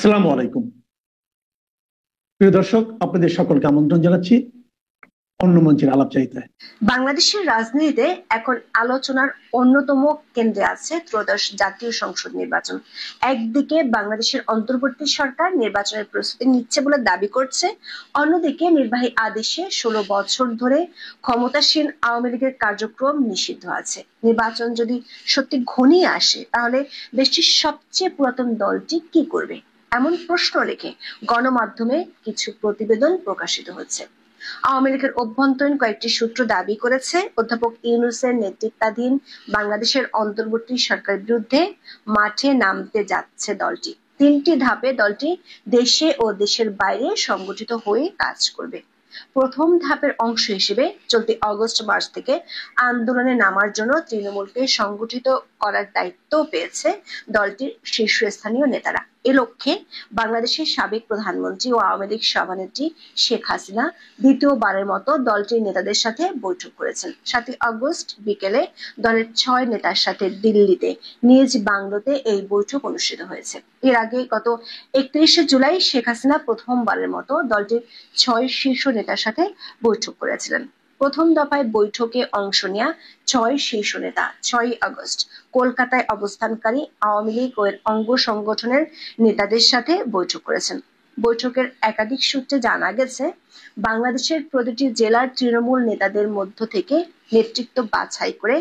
আসসালামু আলাইকুম। প্রিয় দর্শক, আপনাদের সকলকে আমন্ত্রণ জানাচ্ছি অন্য মঞ্চের আলাপচারিতায়। বাংলাদেশের রাজনীতিতে এখন আলোচনার অন্যতম কেন্দ্রে আছে ত্রয়োদশ জাতীয় সংসদ নির্বাচন। একদিকে বাংলাদেশের অন্তর্বর্তী সরকার নির্বাচনের প্রস্তুতি নিচ্ছে বলে দাবি করছে, অন্যদিকে নির্বাহী আদেশে 16 বছর ধরে ক্ষমতাসীন আওয়ামী লীগের কার্যক্রম নিষিদ্ধ আছে। নির্বাচন যদি সত্যি ঘনিয়ে আসে, তাহলে দেশটির সবচেয়ে পুরাতন দলটি কি করবে, এমন প্রশ্ন রেখে গণমাধ্যমে কিছু প্রতিবেদন প্রকাশিত হচ্ছে। আওয়ামী লীগের অভ্যন্তরীণ কয়েকটি সূত্র দাবি করেছে, অধ্যাপক ইউনূসের নেতৃত্বাধীন বাংলাদেশের অন্তর্বর্তী সরকারের বিরুদ্ধে মাঠে নামতে যাচ্ছে দলটি। 3টি ধাপে দলটি দেশে ও দেশের বাইরে সংগঠিত হয়ে কাজ করবে। প্রথম ধাপের অংশ হিসেবে চলতি অগস্ট মাস থেকে আন্দোলনে নামার জন্য তৃণমূলকে সংগঠিত করার দায়িত্ব পেয়েছে দলটির শীর্ষস্থানীয় নেতারা। এ লক্ষ্যে বাংলাদেশের সাবেক প্রধানমন্ত্রী ও আওয়ামী লীগ সভানেত্রী শেখ হাসিনা দ্বিতীয়বারের মতো দলটির নেতাদের সাথে বৈঠক করেছেন। 7 আগস্ট বিকেলে দলের 6 নেতার সাথে দিল্লিতে নিজ বাংলোতে এই বৈঠক অনুষ্ঠিত হয়েছে। এর আগে গত 31শে জুলাই শেখ হাসিনা প্রথমবারের মতো দলটির 6 শীর্ষ নেতার সাথে বৈঠক করেছিলেন। প্রথম দফায় বৈঠকে অংশ নেয়া 6 শীর্ষ নেতা 6 আগস্ট কলকাতায় অবস্থানকারী আওয়ামী লীগ ও এর অঙ্গ সংগঠনের নেতাদের সাথে বৈঠক করেছেন। বৈঠকের একাধিক সূত্রে জানা গেছে, বাংলাদেশের প্রতিটি জেলার তৃণমূল নেতাদের মধ্য থেকে নেতৃত্ব বাছাই করে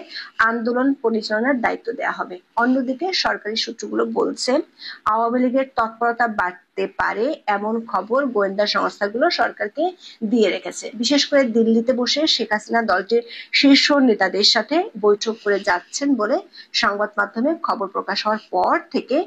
আন্দোলন পরিচালনার দায়িত্ব দেওয়া হবে। অন্যদিকে সরকারি সূত্রগুলো বলছে, আওয়ামী লীগের তৎপরতা বাড়তে পারে এমন খবর গোয়েন্দা সংস্থাগুলো সরকারকে দিয়ে রেখেছে। বিশেষ করে দিল্লিতে বসে শেখ হাসিনা দলটির শীর্ষ নেতাদের সাথে বৈঠক করে যাচ্ছেন বলে সংবাদ মাধ্যমে খবর প্রকাশ হওয়ার পর থেকে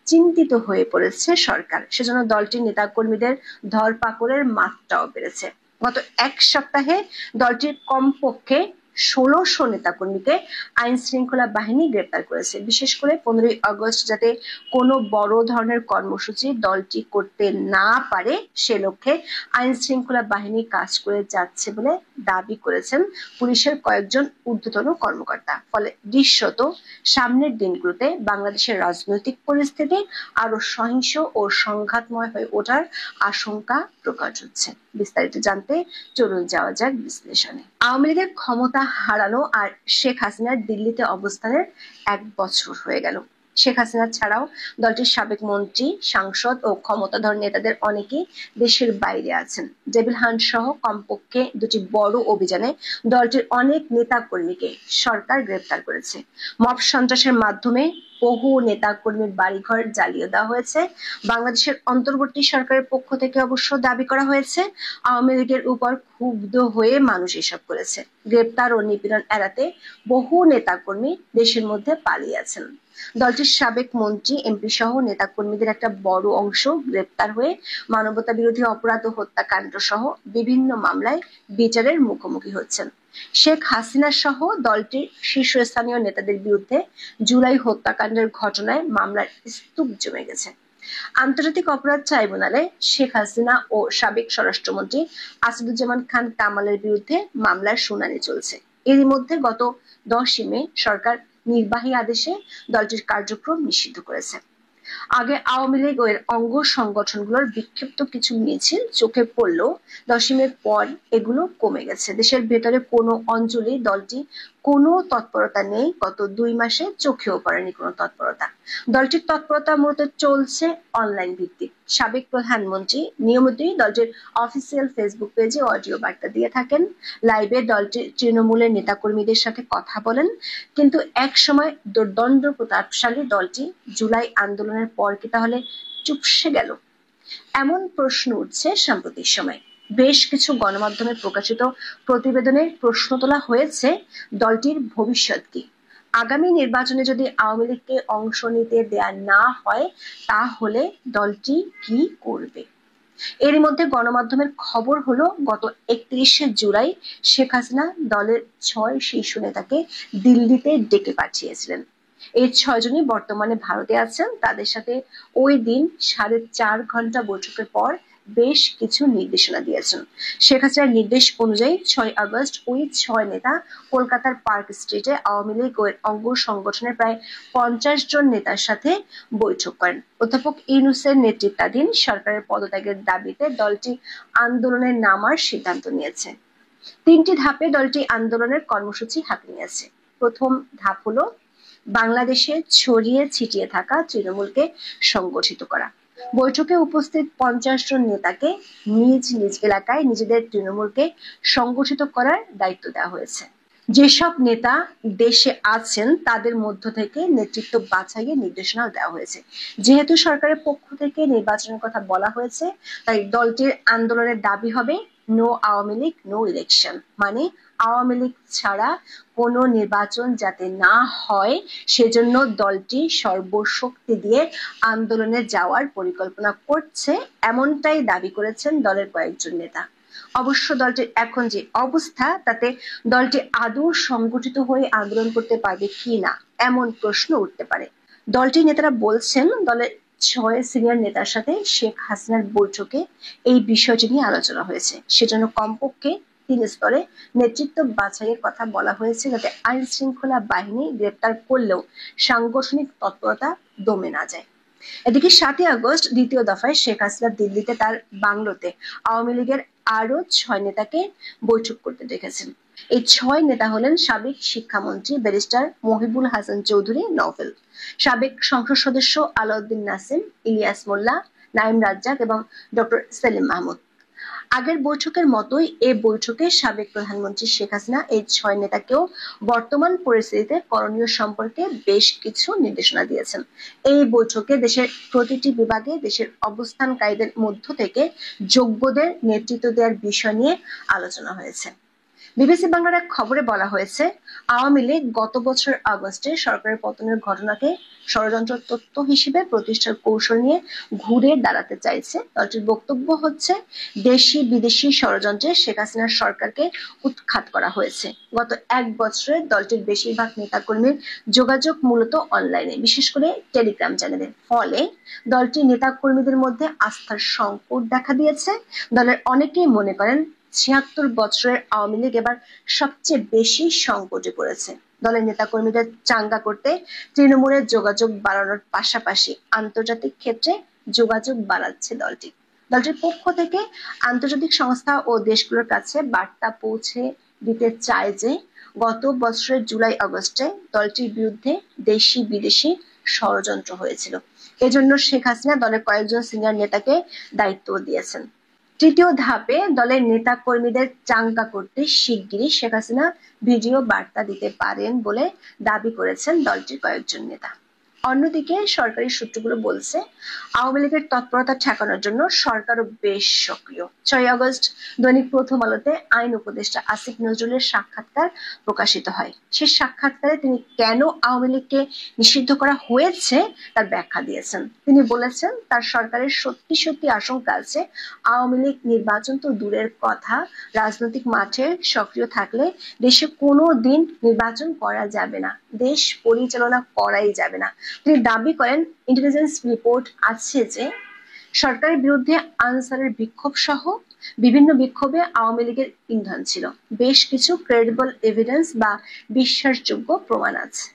চিন্তিত হয়ে পড়েছে সরকার। সেজন্য দলটির নেতাকর্মীদের ধরপাকড়ের মাত্রাও বেড়েছে। গত এক সপ্তাহে দলটির কমপক্ষে 1600 নেতাকর্মীকে আইন শৃঙ্খলা বাহিনী গ্রেপ্তার করেছে। বিশেষ করে 15 আগস্ট যাতে কোনো বড় ধরনের কর্মসূচি দলটি করতে না পারে, সে লক্ষ্যে আইন শৃঙ্খলা বাহিনী কাজ করে যাচ্ছে বলে দাবি করেছেন পুলিশের কয়েকজন ঊর্ধ্বতন কর্মকর্তা। ফলে দৃশ্যত সামনের দিনগুলোতে বাংলাদেশের রাজনৈতিক পরিস্থিতি আরো সহিংস ও সংঘাতময় হয়ে ওঠার আশঙ্কা প্রকাশ হচ্ছে। বিস্তারিত জানতে চলুন যাওয়া যাক বিশ্লেষণে। আওয়ামী লীগের ক্ষমতা হারানো আর শেখ হাসিনার দিল্লিতে অবস্থানের 1 বছর হয়ে গেল। শেখ হাসিনা ছাড়াও দলটির সাবেক মন্ত্রী, সাংসদ ও ক্ষমতাধর নেতাদের অনেকেই দেশের বাইরে আছেন। ডেভিল হান্ট সহ কমপক্ষে 2টি বড় অভিযানে দলটির অনেক নেতা কর্মীকে সরকার গ্রেপ্তার করেছে। মব সন্ত্রাসের মাধ্যমে বহু নেতা কর্মীর বাড়িঘর জ্বালিয়ে দেওয়া হয়েছে। বাংলাদেশের অন্তর্বর্তী সরকারের পক্ষ থেকে অবশ্য দাবি করা হয়েছে, আওয়ামী লীগের উপর ক্ষুব্ধ হয়ে মানুষ এসব করেছে। গ্রেপ্তার ও নিপীড়ন এড়াতে বহু নেতাকর্মী দেশের মধ্যে পালিয়ে আছেন। দলটির সাবেক মন্ত্রী, এমপি সহ নেতাকর্মীদের একটা বড় অংশ গ্রেপ্তার হয়ে মানবতা বিরোধী অপরাধ ও হত্যাকাণ্ড সহ বিভিন্ন মামলায় বিচারের মুখোমুখি হচ্ছেন। শেখ হাসিনা সহ দলটির শীর্ষস্থানীয় নেতাদের বিরুদ্ধে জুলাই হত্যাকাণ্ডের ঘটনায় মামলার স্তূপ জমে গেছে। আন্তর্জাতিক অপরাধ ট্রাইব্যুনালে শেখ হাসিনা ও সাবেক স্বরাষ্ট্রমন্ত্রী আসাদুজ্জামান খান কামালের বিরুদ্ধে মামলার শুনানি চলছে। এরই মধ্যে গত 10 মে সরকার নির্বাহী আদেশে দলটির কার্যক্রম নিষিদ্ধ করেছে। আগে আওয়ামী লীগ ও এর অঙ্গ সংগঠনগুলোর বিক্ষিপ্ত কিছু মিছিল চোখে পড়লেও 10 মের পর এগুলো কমে গেছে। দেশের ভেতরে কোনো অঞ্চলে দলটি কোনো তৎপরতা নেই। গত 2 মাসে চোখেও পড়েনি কোনো তৎপরতা। দলটির তৎপরতা মূলত চলছে অনলাইন ভিত্তিক। সাবেক প্রধানমন্ত্রী নিয়মিতই দলটির অফিসিয়াল ফেসবুক পেজে অডিও বার্তা দিয়ে থাকেন। লাইভে দলটির তৃণমূলের নেতাকর্মীদের সাথে কথা বলেন। কিন্তু এক সময় দুর্দণ্ড প্রতাপশালী দলটি জুলাই আন্দোলনের পর কি তাহলে চুপসে গেল? এমন প্রশ্ন উঠছে সাম্প্রতিক সময়। বেশ কিছু গণমাধ্যমে প্রকাশিত প্রতিবেদনে প্রশ্ন তোলা হয়েছে, দলটির ভবিষ্যৎ কি? আগামী নির্বাচনে যদি আওয়ামী লীগকে অংশ নিতে দেয়া না হয়, তাহলে দলটি কি করবে? এরই মধ্যে গণমাধ্যমের খবর হলো, গত 31শে জুলাই শেখ হাসিনা দলের 6 শীর্ষ নেতাকে দিল্লিতে ডেকে পাঠিয়েছিলেন। এই 6 জনই বর্তমানে ভারতে আছেন। তাদের সাথে ওই দিন 4.5 ঘন্টা বৈঠকের পর বেশ কিছু নির্দেশনা দিয়েছেন। শেখ হাসিনার নির্দেশ অনুযায়ী 6 আগস্ট ওই 6 নেতা কলকাতার পার্ক স্ট্রিটে আওয়ামী লীগ ও অঙ্গ সংগঠনের প্রায় 50 জন নেতার সাথে বৈঠক করেন। অধ্যাপক ইউনূসের নেতৃত্বাধীন সরকারের পদত্যাগের দাবিতে দলটি আন্দোলনে নামার সিদ্ধান্ত নিয়েছে। 3টি ধাপে দলটি আন্দোলনের কর্মসূচি হাতে নিয়েছে। প্রথম ধাপ হলো বাংলাদেশে ছড়িয়ে ছিটিয়ে থাকা তৃণমূলকে সংগঠিত করা। বৈঠকে উপস্থিত 50 জন নেতাকে নিজ নিজ এলাকায় নিজেদের তৃণমূলকে সংগঠিত করার দায়িত্ব দেওয়া হয়েছে। যেসব নেতা দেশে আছেন তাদের মধ্য থেকে নেতৃত্ব বাছাইয়ের নির্দেশনা দেওয়া হয়েছে। যেহেতু সরকারের পক্ষ থেকে নির্বাচনের কথা বলা হয়েছে, তাই দলটির আন্দোলনের দাবি হবে no Awami League no election, মানে আওয়ামী লীগ ছাড়া কোনো নির্বাচন যাতে না হয় সেজন্য দলটি সর্বশক্তি দিয়ে আন্দোলনে যাওয়ার পরিকল্পনা করছে, এমনটাই দাবি করেছেন দলের কয়েকজন নেতা। অবশ্য দলটির এখন যে অবস্থা তাতে দলটি আদৌ সংগঠিত হয়ে আন্দোলন করতে পারবে কিনা এমন প্রশ্ন উঠতে পারে। দলটির নেতারা বলছেন দলের 6 সিনিয়র নেতার সাথে শেখ হাসিনার বৈঠকে এই বিষয়টি নিয়ে আলোচনা হয়েছে। সেজন্য কমপক্ষে 3 স্তরে নেতৃত্ব বাছাইয়ের কথা বলা হয়েছে, যাতে আইন শৃঙ্খলা বাহিনী গ্রেপ্তার করলেও সাংগঠনিক তৎপরতা দমে না যায়। এদিকে 7 আগস্ট দ্বিতীয় দফায় শেখ হাসিনা দিল্লিতে তার বাংলোতে আওয়ামী লীগের আরো 6 নেতাকে বৈঠক করতে ডেকেছেন। এই 6 নেতা হলেন সাবেক শিক্ষামন্ত্রী ব্যারিস্টার মহিবুল হাসান চৌধুরী নওফেল, সাবেক সংসদ সদস্য আলাউদ্দিন নাসিম, ইলিয়াস মোল্লা, নাইম রাজ্জাক এবং ডক্টর সেলিম মাহমুদ। আগের বৈঠকের মতোই এই বৈঠকে সাবেক প্রধানমন্ত্রী শেখ হাসিনা এই 6 নেতাকেও বর্তমান পরিস্থিতিতে করণীয় সম্পর্কে বেশ কিছু নির্দেশনা দিয়েছেন। এই বৈঠকে দেশের প্রতিটি বিভাগে দেশের অবস্থানকারীদের মধ্য থেকে যোগ্যদের নেতৃত্ব দেওয়ার বিষয় নিয়ে আলোচনা হয়েছে। বিবিসি বাংলার এক খবরে বলা হয়েছে, আওয়ামী লীগ গত বছর আগস্টে সরকারের পতনের ঘটনাকে ষড়যন্ত্র তত্ত্ব হিসেবে প্রতিষ্ঠার কৌশল নিয়ে ঘুরে দাঁড়াতে চাইছে। দলটির বক্তব্য হচ্ছে, দেশি বিদেশি ষড়যন্ত্রে শেখ হাসিনার সরকারকে উৎখাত করা হয়েছে। গত 1 বছরে দলটির বেশিরভাগ নেতাকর্মীর যোগাযোগ মূলত অনলাইনে, বিশেষ করে টেলিগ্রাম চ্যানেলে। ফলে দলটির নেতাকর্মীদের মধ্যে আস্থার সংকট দেখা দিয়েছে। দলের অনেকেই মনে করেন 76 বছরের আওয়ামী লীগ এবার সবচেয়ে বেশি সংকটে পড়েছে। দলের নেতাকর্মীদের চাঙ্গা করতে তৃণমূলের যোগাযোগ বাড়ানোর পাশাপাশি আন্তর্জাতিক ক্ষেত্রে যোগাযোগ বাড়াচ্ছে দলটি। দলটির পক্ষ থেকে আন্তর্জাতিক সংস্থা ও দেশগুলোর কাছে বার্তা পৌঁছে দিতে চায় যে গত বছরের জুলাই আগস্টে দলটির বিরুদ্ধে দেশি বিদেশি ষড়যন্ত্র হয়েছিল। এজন্য শেখ হাসিনা দলের কয়েকজন সিনিয়র নেতাকে দায়িত্ব দিয়েছেন। তৃতীয় ধাপে দলের নেতা কর্মীদের চাঙ্গা করতে শিগগিরই শেখ হাসিনা ভিডিও বার্তা দিতে পারেন বলে দাবি করেছেন দলটির কয়েকজন নেতা। অন্যদিকে সরকারি সূত্রগুলো বলছে, আওয়ামী লীগের তৎপরতা ঠেকানোর জন্য সরকারও বেশ সক্রিয়। 6 আগস্ট দৈনিক প্রথম আলোতে আইন উপদেষ্টা আসিফ নজরুলের সাক্ষাৎকার প্রকাশিত হয়। সে সাক্ষাৎকারে তিনি কেন আওয়ামী লীগকে নিষিদ্ধ করা হয়েছে তার ব্যাখ্যা দিয়েছেন। তিনি বলেছেন, তার সরকারের সত্যি সত্যি আশঙ্কা আছে আওয়ামী লীগ নির্বাচন তো দূরের কথা, রাজনৈতিক মাঠে সক্রিয় থাকলে দেশে কোনো দিন নির্বাচন করা যাবে না, দেশ পরিচালনা করাই যাবে না। তিনি দাবি করেন, ইন্টেলিজেন্স রিপোর্ট আছে যে সরকারের বিরুদ্ধে আনসারের বিক্ষোভ সহ বিভিন্ন বিক্ষোভে আওয়ামী লীগের ইন্ধন ছিল। বেশ কিছু ক্রেডিবল এভিডেন্স বা বিশ্বাসযোগ্য প্রমাণ আছে।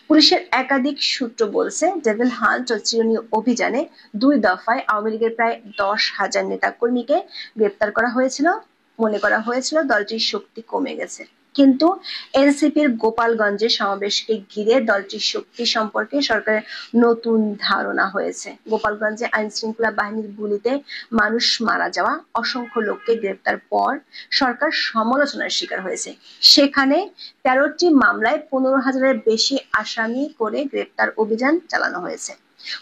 পুলিশের একাধিক সূত্র বলছে, ডেভিল হান্ট ও চিরুনি অভিযানে 2 দফায় আওয়ামী লীগের প্রায় 10,000 নেতাকর্মীকে গ্রেপ্তার করা হয়েছিল। মনে করা হয়েছিল দলটির শক্তি কমে গেছে, কিন্তু এনসিপির গোপালগঞ্জে সমাবেশকে ঘিরে দলটির শক্তি সম্পর্কে সরকারের নতুন ধারণা হয়েছে। গোপালগঞ্জে আইন শৃঙ্খলা বাহিনীর গুলিতে মানুষ মারা যাওয়া, অসংখ্য লোককে গ্রেপ্তার পর সরকার সমালোচনার শিকার হয়েছে। সেখানে 13টি মামলায় 15,000-এর বেশি আসামি করে গ্রেপ্তার অভিযান চালানো হয়েছে।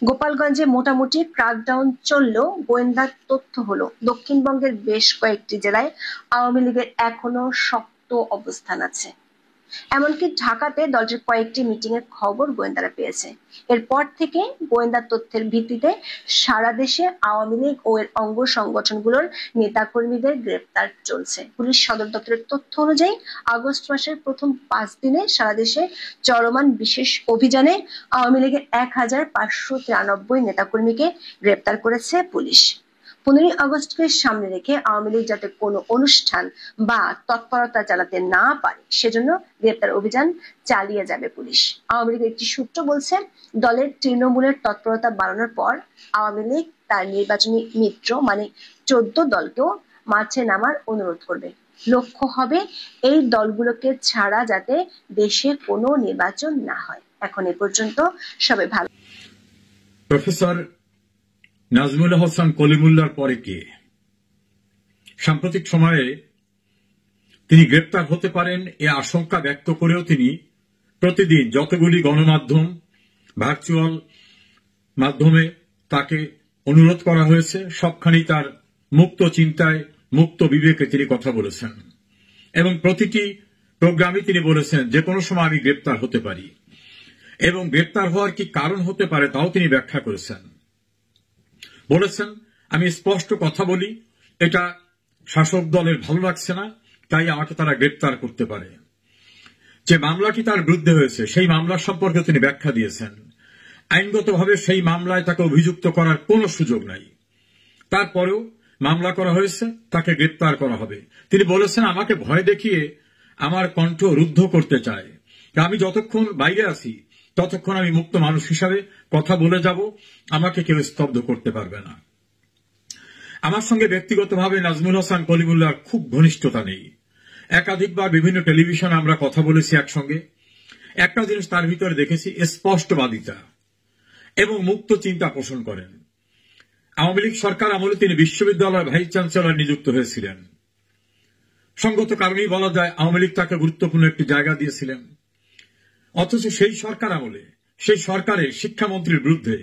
গোপালগঞ্জে মোটামুটি ক্র্যাকডাউন চললেও গোয়েন্দা তথ্য হলো দক্ষিণবঙ্গের বেশ কয়েকটি জেলায় আওয়ামী লীগের এখনো শক্ত অবস্থান আছে। এমনকি ঢাকাতে দলটির কয়েকটি মিটিং এর খবর গোয়েন্দারা পেয়েছে। এরপর থেকে গোয়েন্দা তথ্যের ভিত্তিতে সারা দেশে আওয়ামী লীগ ও এর অঙ্গ সংগঠনগুলোর নেতাকর্মীদের গ্রেপ্তার চলছে। পুলিশ সদর দপ্তরের তথ্য অনুযায়ী আগস্ট মাসের প্রথম 5 দিনে সারা দেশে চলমান বিশেষ অভিযানে আওয়ামী লীগের 1,593 নেতাকর্মীকে গ্রেপ্তার করেছে পুলিশ। 15ই আগস্টকে সামনে রেখে আওয়ামী লীগ যাতে কোনো অনুষ্ঠান বা তৎপরতা চালাতে না পারে সেজন্য গ্রেপ্তার অভিযান চালিয়ে যাবে পুলিশ। আওয়ামী লীগের একটি সূত্র বলছে, দলের তৃণমূলের তৎপরতা বাড়ানোর পর আওয়ামী লীগ তার নির্বাচনী মিত্র মানে 14 দলকেও মাঠে নামার অনুরোধ করবে। লক্ষ্য হবে এই দলগুলোকে ছাড়া যাতে দেশে কোনো নির্বাচন না হয়। এখন এ পর্যন্ত, সবাই ভালো। প্রফেসর নাজমুল হাসান কলিমুল্লাহর পরে কে? সাম্প্রতিক সময়ে তিনি গ্রেপ্তার হতে পারেন এ আশঙ্কা ব্যক্ত করেও তিনি প্রতিদিন যতগুলি গণমাধ্যম ভার্চুয়াল মাধ্যমে তাকে অনুরোধ করা হয়েছে সবখানি তার মুক্ত চিন্তায় মুক্ত বিবেকে তিনি কথা বলেছেন এবং প্রতিটি প্রোগ্রামে তিনি বলেছেন যে কোনো সময় আমি গ্রেপ্তার হতে পারি এবং গ্রেপ্তার হওয়ার কি কারণ হতে পারে তাও তিনি ব্যাখ্যা করেছেন। বলেছেন, আমি স্পষ্ট কথা বলি, এটা শাসক দলের ভালো লাগছে না, তাই আমাকে তারা গ্রেপ্তার করতে পারে। যে মামলাটি তার বিরুদ্ধে হয়েছে সেই মামলা সম্পর্কে তিনি ব্যাখ্যা দিয়েছেন। আইনগতভাবে সেই মামলায় তাকে অভিযুক্ত করার কোনো সুযোগ নাই, তারপরেও মামলা করা হয়েছে, তাকে গ্রেপ্তার করা হবে। তিনি বলেছেন, আমাকে ভয় দেখিয়ে আমার কণ্ঠ রুদ্ধ করতে চায়, আমি যতক্ষণ বাইরে আছি ততক্ষণ আমি মুক্ত মানুষ হিসাবে কথা বলে যাব, আমাকে কেউ স্তব্ধ করতে পারবে না। আমার সঙ্গে ব্যক্তিগতভাবে নাজমুল হাসান কলিমুল্লাহর খুব ঘনিষ্ঠতা নেই। একাধিকবার বিভিন্ন টেলিভিশনে আমরা কথা বলেছি একসঙ্গে। একটা জিনিস তার ভিতরে দেখেছি, স্পষ্টবাদিতা এবং মুক্ত চিন্তা পোষণ করেন। আওয়ামী লীগ সরকার আমলে তিনি বিশ্ববিদ্যালয়ের ভাইস চ্যান্সেলর নিযুক্ত হয়েছিলেন। সঙ্গত কারণেই বলা যায় আওয়ামী লীগ তাকে গুরুত্বপূর্ণ একটি জায়গা দিয়েছিলেন। অথচ সেই সরকার আমলে সেই সরকারের শিক্ষামন্ত্রীর বিরুদ্ধে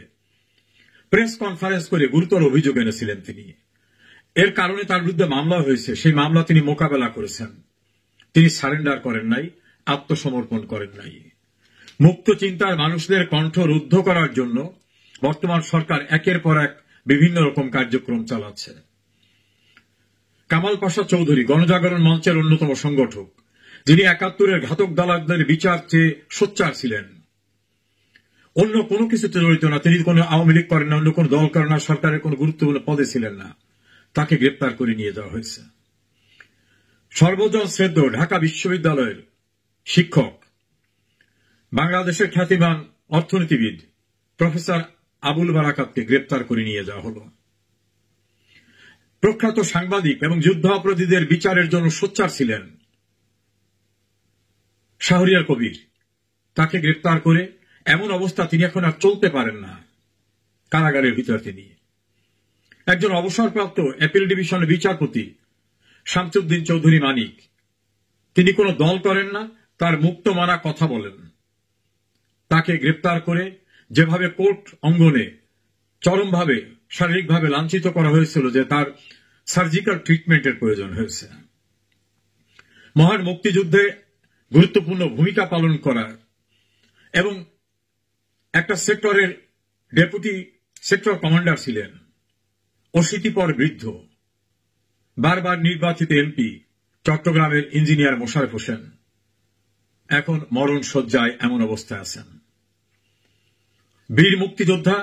প্রেস কনফারেন্স করে গুরুতর অভিযোগ এনেছিলেন তিনি। এর কারণে তার বিরুদ্ধে মামলা হয়েছে, সেই মামলা তিনি মোকাবেলা করেছেন। তিনি সারেন্ডার করেন নাই, আত্মসমর্পণ করেন নাই। মুক্ত চিন্তার মানুষদের কণ্ঠ রুদ্ধ করার জন্য বর্তমান সরকার একের পর এক বিভিন্ন রকম কার্যক্রম চালাচ্ছে। কামাল পাশা চৌধুরী গণজাগরণ মঞ্চের অন্যতম সংগঠক, যিনি ৭১-এর ঘাতক দালালদের বিচার চেয়ে সোচ্চার ছিলেন, অন্য কোনো কিছুতে জড়িত না, তিনি কোনো আওয়ামী লীগ করেন না, অন্য কোনো দল করেন না, সরকারের কোনো গুরুত্বপূর্ণ পদে ছিলেন না, তাকে গ্রেপ্তার করে নিয়ে যাওয়া হয়েছে। সর্বজন শ্রেদ্ধ ঢাকা বিশ্ববিদ্যালয়ের শিক্ষক, বাংলাদেশের খ্যাতিমান অর্থনীতিবিদ প্রফেসর আবুল বারাকাতকে গ্রেপ্তার করে নিয়ে যাওয়া হল। প্রখ্যাত সাংবাদিক এবং যুদ্ধাপরাধীদের বিচারের জন্য সোচ্চার ছিলেন শাহরিয়ার কবির, তাকে গ্রেপ্তার করে এমন অবস্থা তিনি এখন আর চলতে পারেন না, কারাগারের ভিতর তিনি। একজন অবসরপ্রাপ্ত অ্যাপিল ডিভিশনের বিচারপতি শামসুদ্দিন চৌধুরী মানিক, তিনি কোনো দল করেন না, তার মুক্ত মানা কথা বলেন, তাকে গ্রেপ্তার করে যেভাবে কোর্ট অঙ্গনে চরমভাবে শারীরিকভাবে লাঞ্ছিত করা হয়েছিল যে তার সার্জিক্যাল ট্রিটমেন্টের প্রয়োজন হয়েছে। মহান মুক্তিযুদ্ধে গুরুত্বপূর্ণ ভূমিকা পালন করার এবং একটা সেক্টরের ডেপুটি সেক্টর কমান্ডার ছিলেন, অশীতিপর বৃদ্ধ, বারবার নির্বাচিত এমপি চট্টগ্রামের ইঞ্জিনিয়ার মোশাররফ হোসেন এখন মরণ শয্যায় এমন অবস্থায় আছেন। বীর মুক্তিযোদ্ধা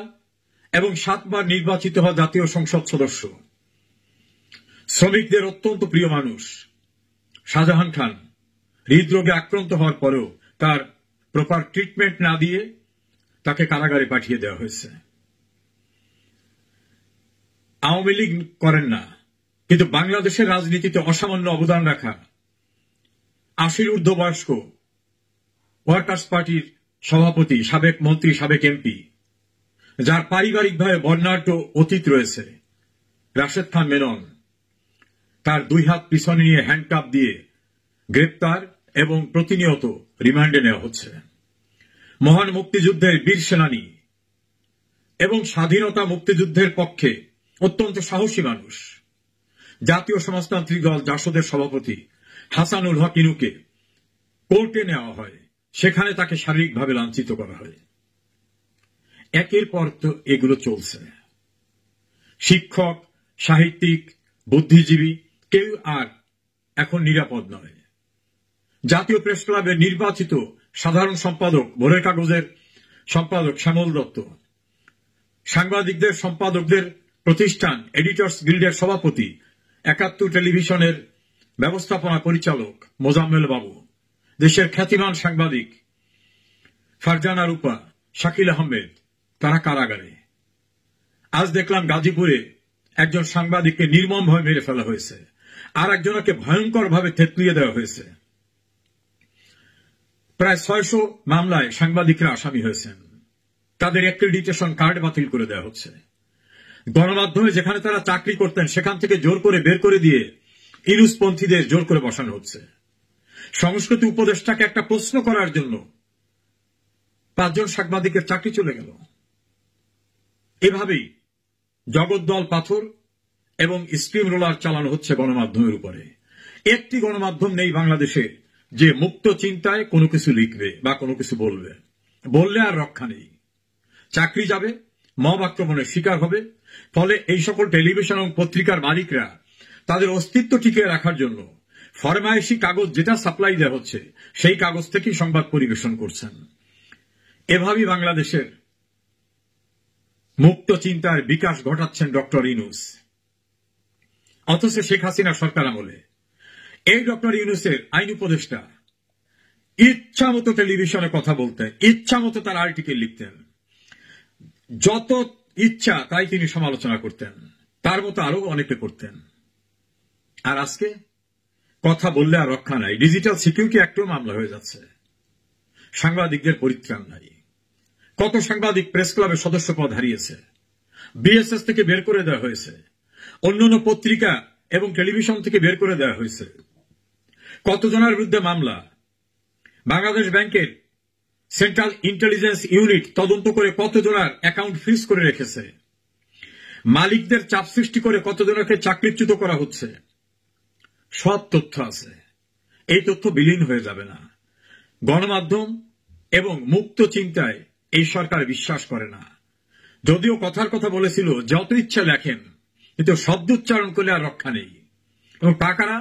এবং 7 বার নির্বাচিত হওয়া জাতীয় সংসদ সদস্য, শ্রমিকদের অত্যন্ত প্রিয় মানুষ শাহজাহান খান হৃদরোগে আক্রান্ত হওয়ার পরেও তার প্রপার ট্রিটমেন্ট না দিয়ে তাকে কারাগারে পাঠিয়ে দেওয়া হয়েছে। আওয়ামী লীগ করেন না, কিন্তু বাংলাদেশের রাজনীতিতে অসামান্য অবদান রাখা 80-র ঊর্ধ্ব বয়স্ক ওয়ার্কার্স পার্টির সভাপতি, সাবেক মন্ত্রী, সাবেক এমপি, যার পারিবারিকভাবে বর্ণাঢ্য অতীত রয়েছে, রাশেদ খান মেনন, তার 2 হাত পিছনে নিয়ে হ্যান্ডকাপ দিয়ে গ্রেপ্তার এবং প্রতিনিয়ত রিমান্ডে নেওয়া হচ্ছে। মহান মুক্তিযুদ্ধের বীর সেনানী এবং স্বাধীনতা মুক্তিযুদ্ধের পক্ষে অত্যন্ত সাহসী মানুষ জাতীয় সমাজতান্ত্রিক দল জাসদের সভাপতি হাসানুল হক ইনুকে কোর্টে নেওয়া হয়, সেখানে তাকে শারীরিকভাবে লাঞ্ছিত করা হয়। একের পর তো এগুলো চলছে। শিক্ষক, সাহিত্যিক, বুদ্ধিজীবী কেউ আর এখন নিরাপদ নয়। জাতীয় প্রেস ক্লাবের নির্বাচিত সাধারণ সম্পাদক, ভোরের কাগজের সম্পাদক শ্যামল দত্ত, সাংবাদিকদের সম্পাদকদের প্রতিষ্ঠান এডিটর্স গিল্ডের সভাপতি, ৭১ টেলিভিশনের ব্যবস্থাপনা পরিচালক মোজাম্মেল বাবু, দেশের খ্যাতিমান সাংবাদিক ফারজানা রূপা, শাকিল আহমেদ, তারা কারাগারে। আজ দেখলাম গাজীপুরে একজন সাংবাদিককে নির্মমভাবে মেরে ফেলা হয়েছে, আর একজনকে ভয়ঙ্করভাবে থেতলিয়ে দেওয়া হয়েছে। প্রায় ৬০০ মামলায় সাংবাদিকরা আসামি হয়েছেন, তাদের অ্যাক্রেডিটেশন কার্ড বাতিল করে দেওয়া হচ্ছে। গণমাধ্যমে যেখানে তারা চাকরি করতেন সেখান থেকে জোর করে বের করে দিয়ে ইনুসপন্থীদের জোর করে বসানো হচ্ছে। সংস্কৃতি উপদেষ্টাকে একটা প্রশ্ন করার জন্য ৫ জন সাংবাদিকের চাকরি চলে গেল। এভাবেই জগদ্দল পাথর এবং স্টিম রোলার চালানো হচ্ছে গণমাধ্যমের উপরে। একটি গণমাধ্যম নেই বাংলাদেশে যে মুক্ত চিন্তায় কোনো কিছু লিখবে বা কোনো কিছু বলবে। বললে আর রক্ষা নেই, চাকরি যাবে, মব আক্রমণের শিকার হবে। ফলে এই সকল টেলিভিশন এবং পত্রিকার মালিকরা তাদের অস্তিত্ব টিকিয়ে রাখার জন্য ফরমায়েশি কাগজ যেটা সাপ্লাই দেওয়া হচ্ছে সেই কাগজ থেকেই সংবাদ পরিবেশন করছেন। এভাবেই বাংলাদেশের মুক্ত চিন্তার বিকাশ ঘটাচ্ছেন ডক্টর ইউনূস। অথচ শেখ হাসিনা সরকার আমলে এই ডক্টর ইউনূসের আইন উপদেষ্টা ইচ্ছা মতো টেলিভিশনে কথা বলতেন, ইচ্ছা মতো তার আর্টিকেল লিখতেন, যত ইচ্ছা তাই তিনি সমালোচনা করতেন, তার মতো আরো অনেকে করতেন। আর আজকে কথা বললে আর রক্ষা নাই। ডিজিটাল সিকিউরিটি অ্যাক্টেও মামলা হয়ে যাচ্ছে, সাংবাদিকদের পরিত্রাণ নাই। কত সাংবাদিক প্রেস ক্লাবের সদস্য পদ হারিয়েছে, বিএসএস থেকে বের করে দেওয়া হয়েছে, অন্যান্য পত্রিকা এবং টেলিভিশন থেকে বের করে দেওয়া হয়েছে। কতজনের বিরুদ্ধে মামলা। বাংলাদেশ ব্যাংকের সেন্ট্রাল ইন্টেলিজেন্স ইউনিট তদন্ত করে কতজনের অ্যাকাউন্ট ফ্রিজ করে রেখেছে। মালিকদের চাপ সৃষ্টি করে কতজনকে চাকরিচ্যুত করা হচ্ছে। সব তথ্য আছে, এই তথ্য বিলীন হয়ে যাবে না। গণমাধ্যম এবং মুক্ত চিন্তায় এই সরকার বিশ্বাস করে না। যদিও কথার কথা বলেছিল যত ইচ্ছা লেখেন, কিন্তু শব্দ উচ্চারণ করলে আর রক্ষা নেই। এবং টাকারা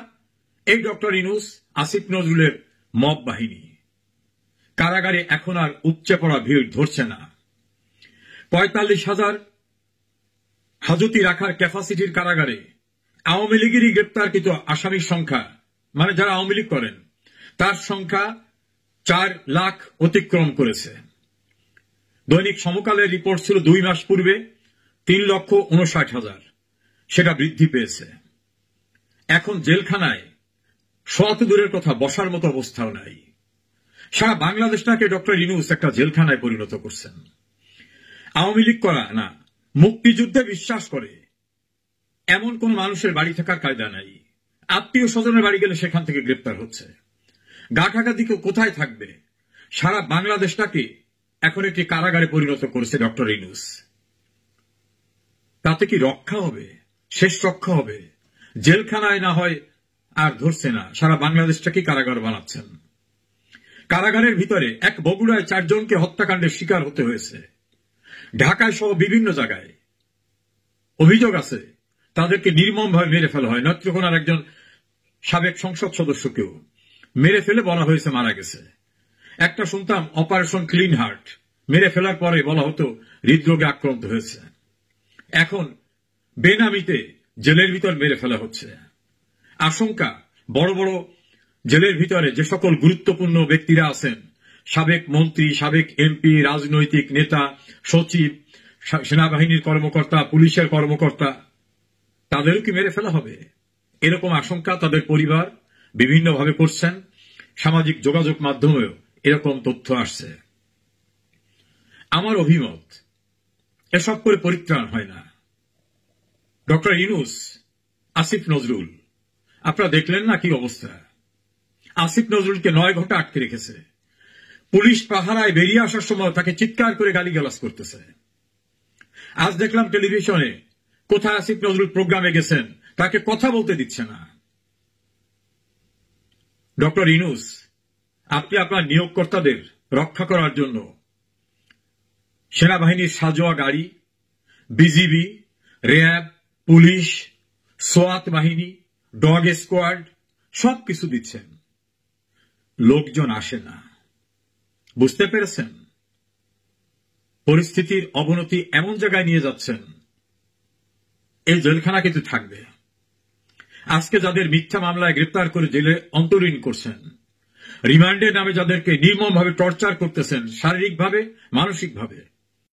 এই ডক্টর ইউনূস, আসিফ নজরুলের মব বাহিনী। কারাগারে এখন আর উপচে পড়া ভিড় ধরছে না। ৪৫,০০০ হাজতি রাখার ক্যাপাসিটির কারাগারে আওয়ামী লীগেরই গ্রেপ্তারকৃত আসামির সংখ্যা, মানে যারা আওয়ামী লীগ করেন, তার সংখ্যা ৪ লাখ অতিক্রম করেছে। দৈনিক সমকালের রিপোর্ট ছিল ২ মাস পূর্বে ৩,৫৯,০০০, সেটা বৃদ্ধি পেয়েছে। এখন জেলখানায় শত দূরের কথা বসার মতো অবস্থাও নাই। সারা বাংলাদেশটাকে ডক্টর ইউনূস একটা জেলখানায় পরিণত করছেন। আওয়ামী লীগ করা না, মুক্তিযুদ্ধে বিশ্বাস করে এমন কোন মানুষের বাড়ি থাকার কায়দা নাই। আত্মীয় স্বজনের বাড়ি গেলে সেখান থেকে গ্রেপ্তার হচ্ছে। গা ঢাকা দিকে কোথায় থাকবে? সারা বাংলাদেশটাকে এখন একটি কারাগারে পরিণত করেছে ডক্টর ইউনূস। তাতে কি রক্ষা হবে? শেষ রক্ষা হবে? জেলখানায় না হয় আর ধরছে না, সারা বাংলাদেশটাকে কারাগার বানাচ্ছেন। কারাগারের ভিতরে এক বগুড়ায় ৪ জনকে হত্যাকাণ্ডের শিকার হতে হয়েছে। ঢাকায় সহ বিভিন্ন জায়গায় অভিযোগ আছে তাদেরকে নির্মমভাবে মেরে ফেলা হয়। নেত্রকোনার একজন সাবেক সংসদ সদস্যকেও মেরে ফেলে বলা হয়েছে মারা গেছে। একটা শুনতাম অপারেশন ক্লিন হার্ট, মেরে ফেলার পরে বলা হতো হৃদরোগে আক্রান্ত হয়েছে। এখন বেনামিতে জেলের ভিতর মেরে ফেলা হচ্ছে। আশঙ্কা বড় বড় জেলের ভিতরে যে সকল গুরুত্বপূর্ণ ব্যক্তিরা আছেন, সাবেক মন্ত্রী, সাবেক এমপি, রাজনৈতিক নেতা, সচিব, সেনাবাহিনীর কর্মকর্তা, পুলিশের কর্মকর্তা, তাদেরও কি মেরে ফেলা হবে? এরকম আশঙ্কা তাদের পরিবার বিভিন্নভাবে করছেন। সামাজিক যোগাযোগ মাধ্যমেও এরকম তথ্য আসছে। আমার অভিমত, এসব করে পরিত্রাণ হয় না। ডক্টর ইউনূস, আসিফ নজরুল, আপনারা দেখলেন না কি অবস্থা? আসিফ নজরুলকে ৯ ঘন্টা আটকে রেখেছে। পুলিশ পাহারায় বেরিয়ে আসার সময় তাকে চিৎকার করে গালিগালাজ করতেছে। আজ দেখলাম টেলিভিশনে কোথায় আসিফ নজরুল প্রোগ্রামে গেছেন, তাকে কথা বলতে দিচ্ছে না। ডক্টর ইউনূস, আপনি আপনার নিয়োগকর্তাদের রক্ষা করার জন্য সেনাবাহিনীর সাজোয়া গাড়ি, বিজিবি, র্যাব, পুলিশ, সোয়াত বাহিনী, ডগ স্কোয়াড সবকিছু দিচ্ছেন, লোকজন আসে না। বুঝতে পেরেছেন? পরিস্থিতির অবনতি এমন জায়গায় নিয়ে যাচ্ছেন এই জেলখানা কিন্তু থাকবে। আজকে যাদের মিথ্যা মামলায় গ্রেপ্তার করে জেলে অন্তরীণ করছেন, রিমান্ডের নামে যাদেরকে নির্মমভাবে টর্চার করতেছেন, শারীরিকভাবে মানসিকভাবে,